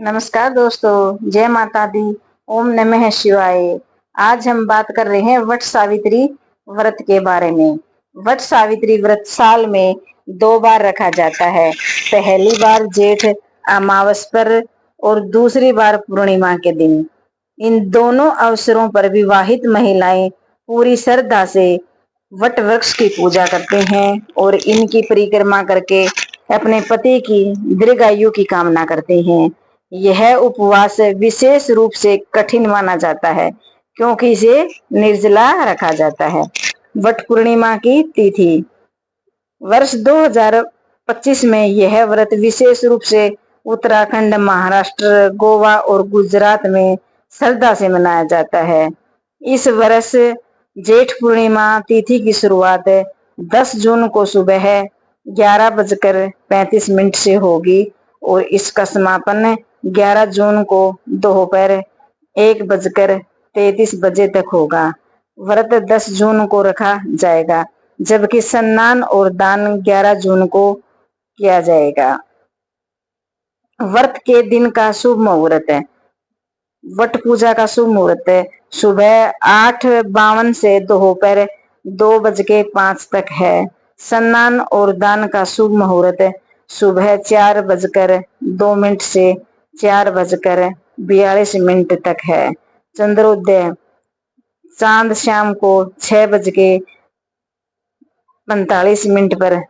नमस्कार दोस्तों, जय माता दी। ओम नमः शिवाय। आज हम बात कर रहे हैं वट सावित्री व्रत के बारे में। वट सावित्री व्रत साल में 2 बार रखा जाता है। पहली बार जेठ अमावस पर और दूसरी बार पूर्णिमा के दिन। इन दोनों अवसरों पर विवाहित महिलाएं पूरी श्रद्धा से वट वृक्ष की पूजा करते हैं और इनकी परिक्रमा करके अपने पति की दीर्घायु की कामना करते हैं। यह उपवास विशेष रूप से कठिन माना जाता है क्योंकि इसे निर्जला रखा जाता है। वट पूर्णिमा की तिथि वर्ष 2025 में यह व्रत विशेष रूप से उत्तराखंड, महाराष्ट्र, गोवा और गुजरात में श्रद्धा से मनाया जाता है। इस वर्ष जेठ पूर्णिमा तिथि की शुरुआत 10 जून को सुबह 11:35 से होगी और इसका समापन 11 जून को दोपहर 1:33 तक होगा। व्रत 10 जून को रखा जाएगा जबकि स्नान और दान 11 जून को किया जाएगा। व्रत के दिन का शुभ मुहूर्त है। वट पूजा का शुभ मुहूर्त है सुबह 8:52 से दोपहर 2:05 तक है। स्नान और दान का शुभ मुहूर्त सुबह 4:02 से 4:42 तक है। चंद्रोदय चांद शाम को 6:45 पर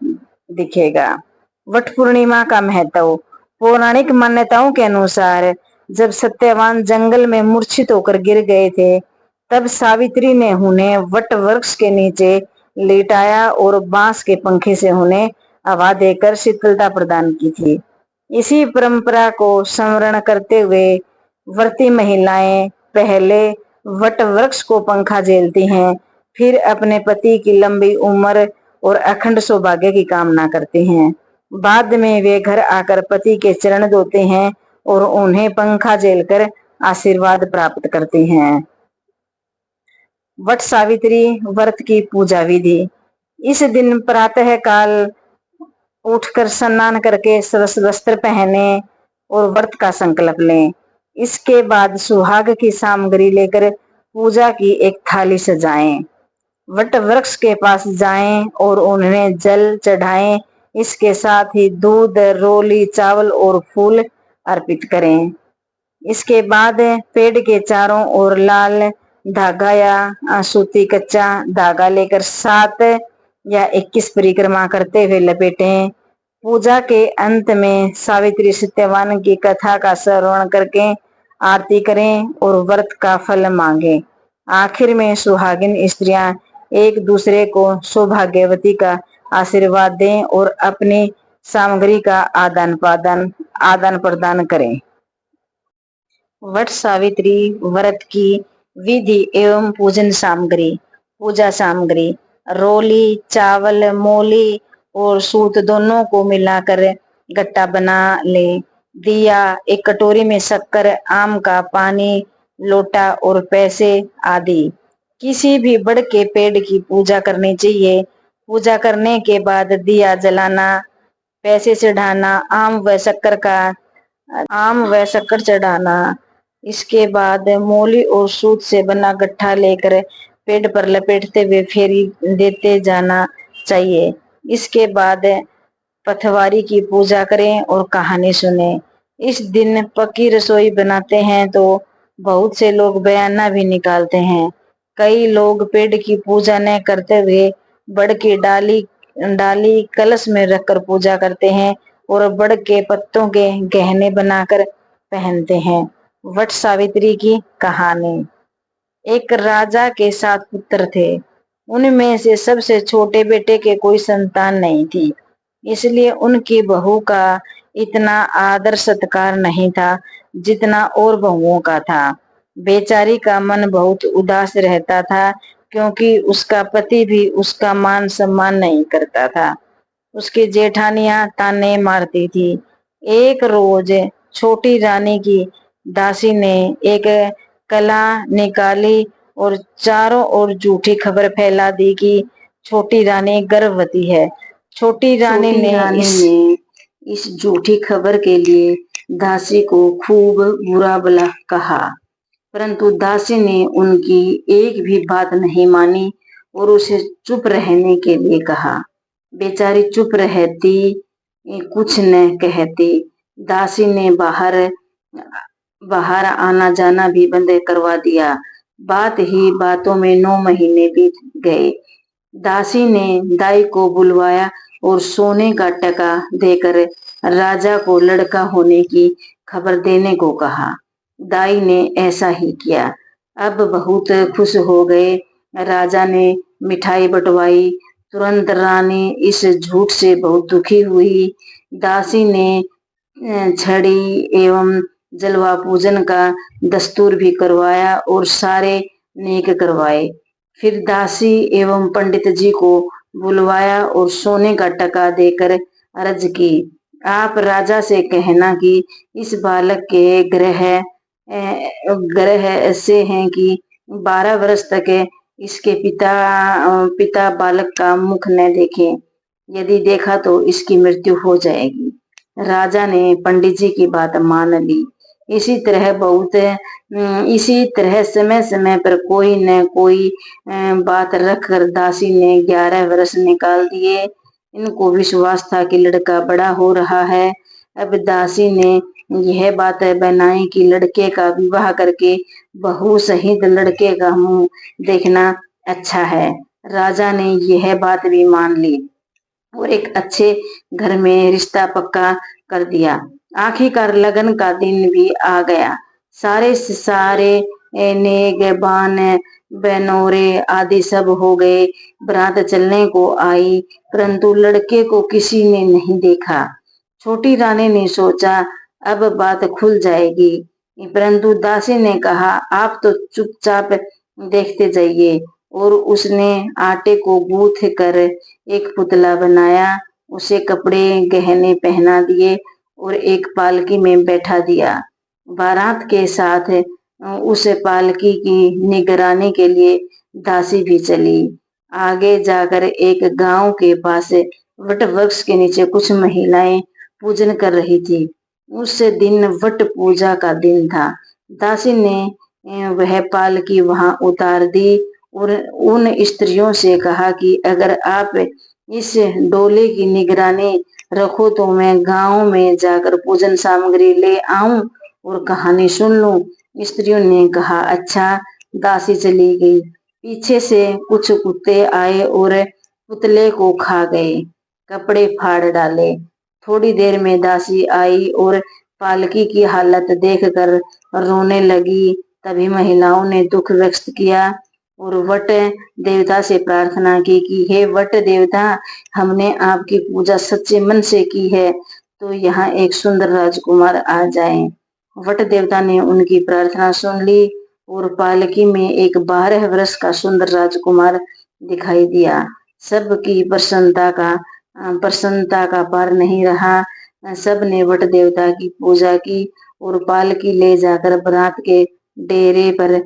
दिखेगा। वट पूर्णिमा का महत्व पौराणिक मान्यताओं के अनुसार जब सत्यवान जंगल में मूर्छित होकर गिर गए थे, तब सावित्री ने उन्हें वट वृक्ष के नीचे लिटाया और बांस के पंखे से उन्हें हवा देकर शीतलता प्रदान की थी। इसी परंपरा को स्मरण करते हुए व्रती महिलाएं पहले वट वृक्ष को पंखा झेलती हैं, फिर अपने पति की लंबी उम्र और अखंड सौभाग्य की कामना करते हैं। बाद में वे घर आकर पति के चरण धोते हैं और उन्हें पंखा झेलकर आशीर्वाद प्राप्त करते हैं। वट सावित्री व्रत की पूजा विधि। इस दिन प्रातः काल उठकर स्नान करके स्वच्छ वस्त्र पहने और व्रत का संकल्प लें। इसके बाद सुहाग की सामग्री लेकर पूजा की एक थाली सजाएं। वट वृक्ष के पास जाएं और उन्हें जल चढ़ाएं। इसके साथ ही दूध, रोली, चावल और फूल अर्पित करें। इसके बाद पेड़ के चारों ओर लाल धागा या सूती कच्चा धागा लेकर 7 या 21 परिक्रमा करते हुए लपेटें। पूजा के अंत में सावित्री सत्यवान की कथा का श्रवण करके आरती करें और व्रत का फल मांगे। आखिर में सुहागिन स्त्रियां एक दूसरे को सौभाग्यवती का आशीर्वाद दें और अपनी सामग्री का आदान प्रदान करें। वट सावित्री व्रत की विधि एवं पूजन सामग्री। पूजा सामग्री रोली, चावल, मोली और सूत दोनों को मिलाकर गट्टा बना लें। दिया, एक कटोरी में शक्कर, आम का पानी, लोटा और पैसे आदि। किसी भी बड़ के पेड़ की पूजा करनी चाहिए। पूजा करने के बाद दिया जलाना, पैसे चढ़ाना, आम व शक्कर चढ़ाना। इसके बाद मोली और सूत से बना गट्ठा लेकर पेड़ पर लपेटते हुए फेरी देते जाना चाहिए। इसके बाद पथवारी की पूजा करें और कहानी सुने। इस दिन पक्की रसोई बनाते हैं तो बहुत से लोग बयाना भी निकालते हैं। कई लोग पेड़ की पूजा न करते हुए बड़ की डाली कलश में रखकर पूजा करते हैं और बड़ के पत्तों के गहने बनाकर पहनते हैं। वट सावित्री की कहानी। एक राजा के 7 पुत्र थे। उनमें से सबसे छोटे बेटे के कोई संतान नहीं थी, इसलिए उनकी बहू का इतना आदर सत्कार नहीं था जितना और बहुओं का था। बेचारी का मन बहुत उदास रहता था क्योंकि उसका पति भी उसका मान सम्मान नहीं करता था। उसकी जेठानियां ताने मारती थी। एक रोज छोटी रानी की दासी ने एक कला निकाली और चारों ओर झूठी खबर फैला दी कि छोटी रानी गर्भवती है। छोटी रानी ने इस झूठी खबर के लिए दासी को खूब बुरा भला कहा, परंतु दासी ने उनकी एक भी बात नहीं मानी और उसे चुप रहने के लिए कहा। बेचारी चुप रहती, कुछ न कहती। दासी ने बाहर आना जाना भी बंद करवा दिया। बात ही बातों में 9 महीने बीत गए। दासी ने दाई को बुलवाया और सोने का टका देकर राजा को लड़का होने की खबर देने को कहा। दाई ने ऐसा ही किया। अब बहुत खुश हो गए। राजा ने मिठाई बंटवाई। तुरंत रानी इस झूठ से बहुत दुखी हुई। दासी ने छड़ी एवं जलवा पूजन का दस्तूर भी करवाया और सारे नेक करवाए। फिर दासी एवं पंडित जी को बुलवाया और सोने का टका देकर अर्ज की, आप राजा से कहना कि इस बालक के ग्रह ऐसे हैं कि 12 वर्ष तक इसके पिता बालक का मुख न देखें। यदि देखा तो इसकी मृत्यु हो जाएगी। राजा ने पंडित जी की बात मान ली। इसी तरह समय समय पर कोई न कोई बात रखकर दासी ने 11 वर्ष निकाल दिए। इनको विश्वास था कि लड़का बड़ा हो रहा है। अब दासी ने यह बात बनाई कि लड़के का विवाह करके बहू सहित लड़के का मुंह देखना अच्छा है। राजा ने यह बात भी मान ली और एक अच्छे घर में रिश्ता पक्का कर दिया। आखिरकार लगन का दिन भी आ गया। सारे नेगबान बनोरे आदि सब हो गए। बारात चलने को आई, परंतु लड़के को किसी ने नहीं देखा। छोटी रानी ने सोचा अब बात खुल जाएगी, परंतु दासी ने कहा आप तो चुपचाप देखते जाइए। और उसने आटे को गूंथ कर एक पुतला बनाया, उसे कपड़े गहने पहना दिए और एक पालकी में बैठा दिया। बारात के साथ उस पालकी की निगरानी के लिए दासी भी चली। आगे जाकर एक गांव के पास वट वृक्ष के नीचे कुछ महिलाएं पूजन कर रही थी। उस दिन वट पूजा का दिन था। दासी ने वह पालकी वहां उतार दी और उन स्त्रियों से कहा कि अगर आप इस डोले की निगरानी रखो तो मैं गांव में जाकर पूजन सामग्री ले आऊं और कहानी सुन लूं। स्त्रियों ने कहा अच्छा। दासी चली गई। पीछे से कुछ कुत्ते आए और पुतले को खा गए, कपड़े फाड़ डाले। थोड़ी देर में दासी आई और पालकी की हालत देखकर रोने लगी। तभी महिलाओं ने दुख व्यक्त किया और वट देवता से प्रार्थना की कि हे वट देवता, हमने आपकी पूजा सच्चे मन से की है, तो यहाँ एक सुंदर राजकुमार आ जाए। वट देवता ने उनकी प्रार्थना सुन ली और पालकी में एक 12 वर्ष का सुंदर राजकुमार दिखाई दिया। सबकी प्रसन्नता का पार नहीं रहा। सब ने वट देवता की पूजा की और पालकी ले जाकर बारात के डेरे पर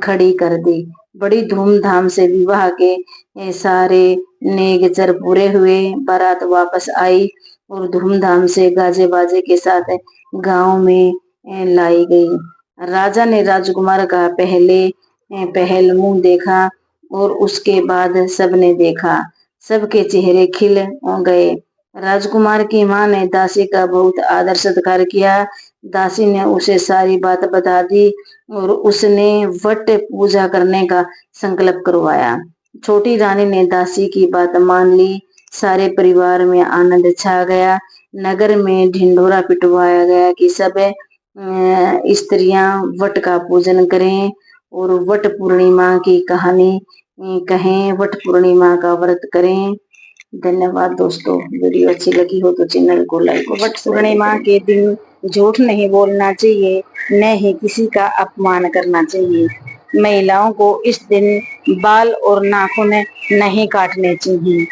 खड़ी कर दी। बड़ी धूमधाम से विवाह के सारे नेगचर पूरे हुए। बारात वापस आई और धूमधाम से गाजे बाजे के साथ गांव में लाई गई। राजा ने राजकुमार का पहल मुंह देखा और उसके बाद सबने देखा। सबके चेहरे खिल गए। राजकुमार की मां ने दासी का बहुत आदर सत्कार किया। दासी ने उसे सारी बात बता दी और उसने वट पूजा करने का संकल्प करवाया। छोटी रानी ने दासी की बात मान ली। सारे परिवार में आनंद छा गया। नगर में ढिंढोरा पिटवाया गया कि सब स्त्रियां वट का पूजन करें और वट पूर्णिमा की कहानी कहें, वट पूर्णिमा का व्रत करें। धन्यवाद दोस्तों। वीडियो अच्छी लगी हो तो चैनल को लाइक। वट पूर्णिमा के दिन झूठ नहीं बोलना चाहिए, न ही किसी का अपमान करना चाहिए। महिलाओं को इस दिन बाल और नाखून नहीं काटने चाहिए।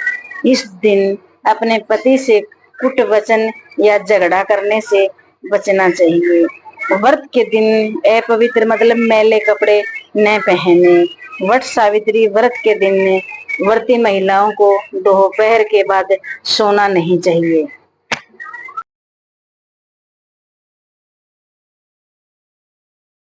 इस दिन अपने पति से कुट वचन या झगड़ा करने से बचना चाहिए। व्रत के दिन अपवित्र मतलब मैले कपड़े न पहने। वट सावित्री व्रत के दिन व्रती महिलाओं को दोपहर के बाद सोना नहीं चाहिए।